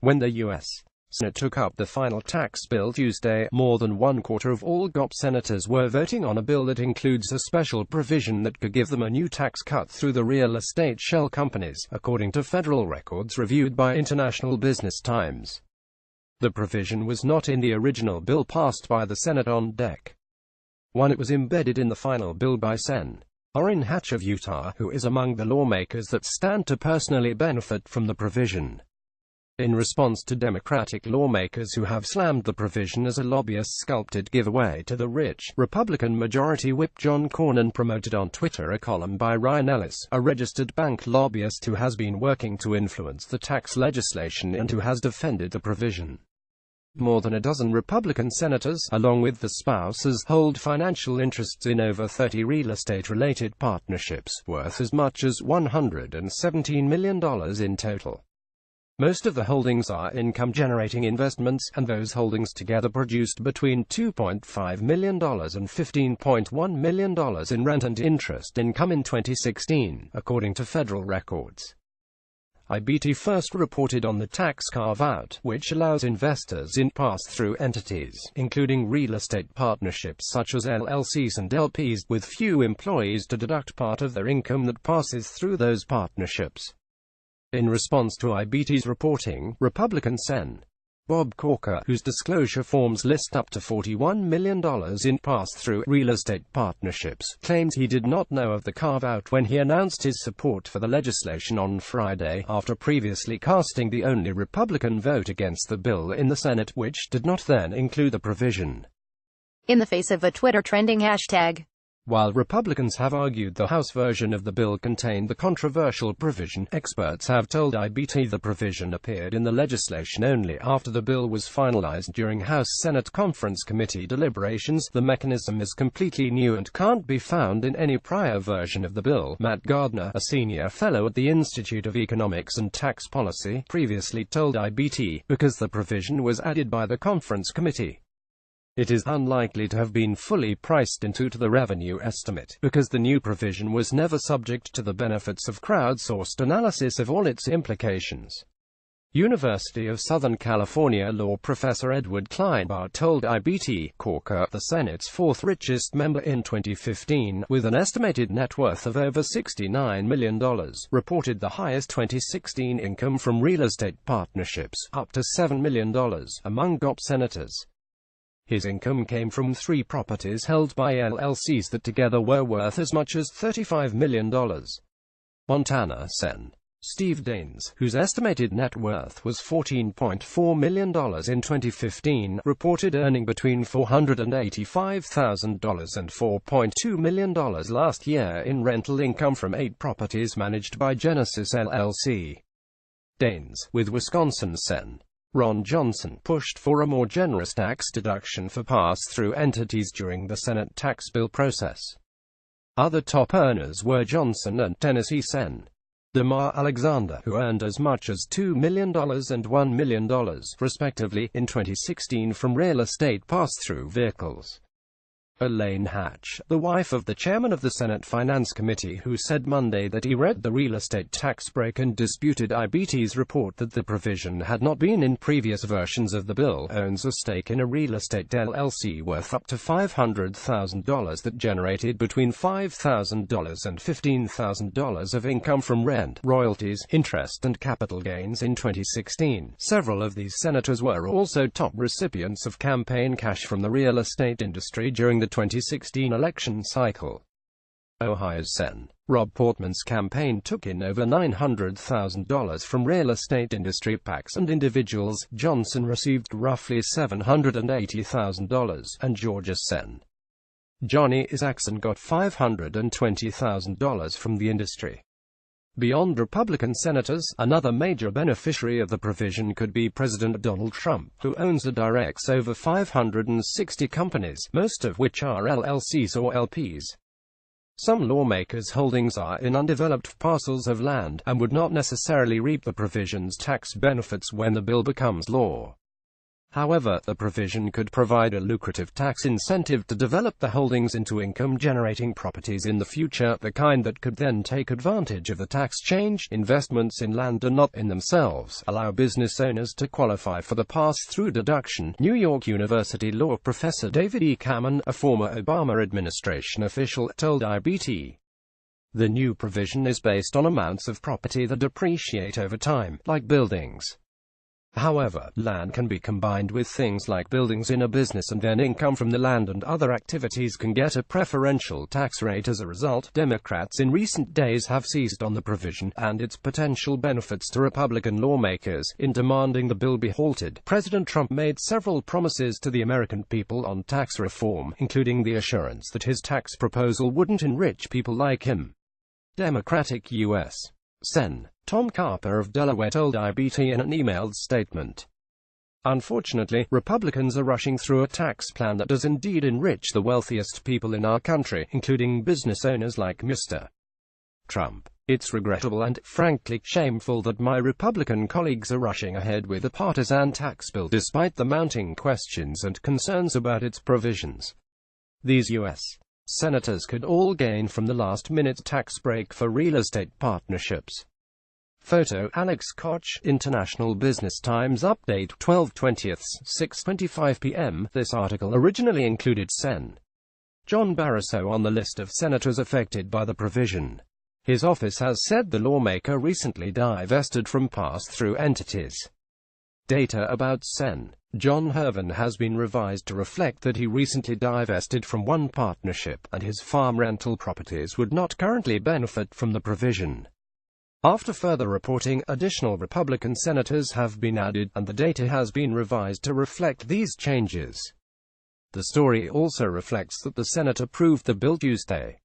When the U.S. Senate took up the final tax bill Tuesday, more than one-quarter of all GOP senators were voting on a bill that includes a special provision that could give them a new tax cut through the real estate shell companies, according to federal records reviewed by International Business Times. The provision was not in the original bill passed by the Senate on deck. It was embedded in the final bill by Sen. Orrin Hatch of Utah, who is among the lawmakers that stand to personally benefit from the provision. In response to Democratic lawmakers who have slammed the provision as a lobbyist sculpted giveaway to the rich, Republican Majority Whip John Cornyn promoted on Twitter a column by Ryan Ellis, a registered bank lobbyist who has been working to influence the tax legislation and who has defended the provision. More than a dozen Republican senators, along with the spouses, hold financial interests in over 30 real estate-related partnerships, worth as much as $117 million in total. Most of the holdings are income-generating investments, and those holdings together produced between $2.5 million and $15.1 million in rent and interest income in 2016, according to federal records. IBT first reported on the tax carve-out, which allows investors in pass-through entities, including real estate partnerships such as LLCs and LPs, with few employees to deduct part of their income that passes through those partnerships. In response to IBT's reporting, Republican Sen. Bob Corker, whose disclosure forms list up to $41 million in pass-through real estate partnerships, claims he did not know of the carve-out when he announced his support for the legislation on Friday, after previously casting the only Republican vote against the bill in the Senate, which did not then include the provision. In the face of a Twitter trending hashtag. While Republicans have argued the House version of the bill contained the controversial provision, experts have told IBT the provision appeared in the legislation only after the bill was finalized during House-Senate Conference Committee deliberations. The mechanism is completely new and can't be found in any prior version of the bill, Matt Gardner, a senior fellow at the Institute of Economics and Tax Policy, previously told IBT, because the provision was added by the conference committee. It is unlikely to have been fully priced into the revenue estimate, because the new provision was never subject to the benefits of crowdsourced analysis of all its implications. University of Southern California law professor Edward Kleinbart told IBT, Corker, the Senate's fourth richest member in 2015, with an estimated net worth of over $69 million, reported the highest 2016 income from real estate partnerships, up to $7 million, among GOP senators. His income came from 3 properties held by LLCs that together were worth as much as $35 million. Montana Sen. Steve Daines, whose estimated net worth was $14.4 million in 2015, reported earning between $485,000 and $4.2 million last year in rental income from 8 properties managed by Genesis LLC. Daines, with Wisconsin Sen. Ron Johnson, pushed for a more generous tax deduction for pass-through entities during the Senate tax bill process. Other top earners were Johnson and Tennessee Sen. Damar Alexander, who earned as much as $2 million and $1 million, respectively, in 2016 from real estate pass-through vehicles. Elaine Hatch, the wife of the chairman of the Senate Finance Committee, who said Monday that he read the real estate tax break and disputed IBT's report that the provision had not been in previous versions of the bill, owns a stake in a real estate LLC worth up to $500,000 that generated between $5,000 and $15,000 of income from rent, royalties, interest and capital gains in 2016. Several of these senators were also top recipients of campaign cash from the real estate industry during the 2016 election cycle. Ohio's Sen. Rob Portman's campaign took in over $900,000 from real estate industry PACs and individuals. Johnson received roughly $780,000, and Georgia's Sen. Johnny Isakson got $520,000 from the industry. Beyond Republican senators, another major beneficiary of the provision could be President Donald Trump, who owns or directs over 560 companies, most of which are LLCs or LPs. Some lawmakers' holdings are in undeveloped parcels of land, and would not necessarily reap the provision's tax benefits when the bill becomes law. However, the provision could provide a lucrative tax incentive to develop the holdings into income-generating properties in the future, the kind that could then take advantage of the tax change. Investments in land do not, in themselves, allow business owners to qualify for the pass-through deduction. New York University law professor David E. Kamen, a former Obama administration official, told IBT. The new provision is based on amounts of property that depreciate over time, like buildings. However, land can be combined with things like buildings in a business, and then income from the land and other activities can get a preferential tax rate as a result. Democrats in recent days have seized on the provision and its potential benefits to Republican lawmakers in demanding the bill be halted. President Trump made several promises to the American people on tax reform, including the assurance that his tax proposal wouldn't enrich people like him. Democratic U.S. Sen. Tom Carper of Delaware told IBT in an emailed statement. Unfortunately, Republicans are rushing through a tax plan that does indeed enrich the wealthiest people in our country, including business owners like Mr. Trump. It's regrettable and, frankly, shameful that my Republican colleagues are rushing ahead with a partisan tax bill despite the mounting questions and concerns about its provisions. These U.S. senators could all gain from the last-minute tax break for real estate partnerships. Photo: Alex Koch, International Business Times Update, 12/20, 6:25 p.m. This article originally included Sen. John Barrasso on the list of senators affected by the provision. His office has said the lawmaker recently divested from pass-through entities. Data about Sen. John Hervin has been revised to reflect that he recently divested from one partnership, and his farm rental properties would not currently benefit from the provision. After further reporting, additional Republican senators have been added, and the data has been revised to reflect these changes. The story also reflects that the Senate approved the bill Tuesday.